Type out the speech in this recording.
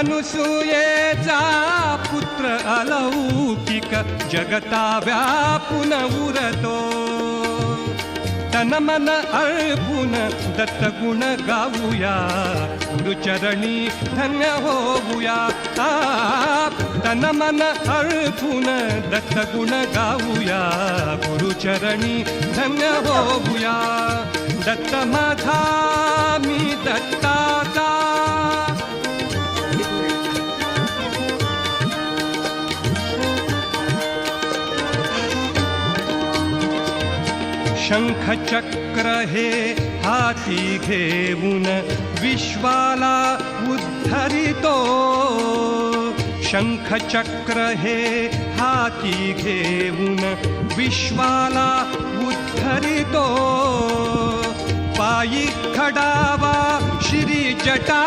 अनुसूयेचा पुत्र अलौकिक जगता व्यापून उरतो तन मन अर्पून दत्त गुण गाऊया गुरुचरणी धन्य होऊया तन मन अर्पून दत्त गुण गाऊया गुरुचरणी धन्य होऊया दत्त माझा मी दत्ताचा शंख चक्र हे हाती घेऊन विश्वाला उद्धरितो शंख चक्र हे हाती घेऊन विश्वाला उद्धरितो पायी खडावा श्री जटा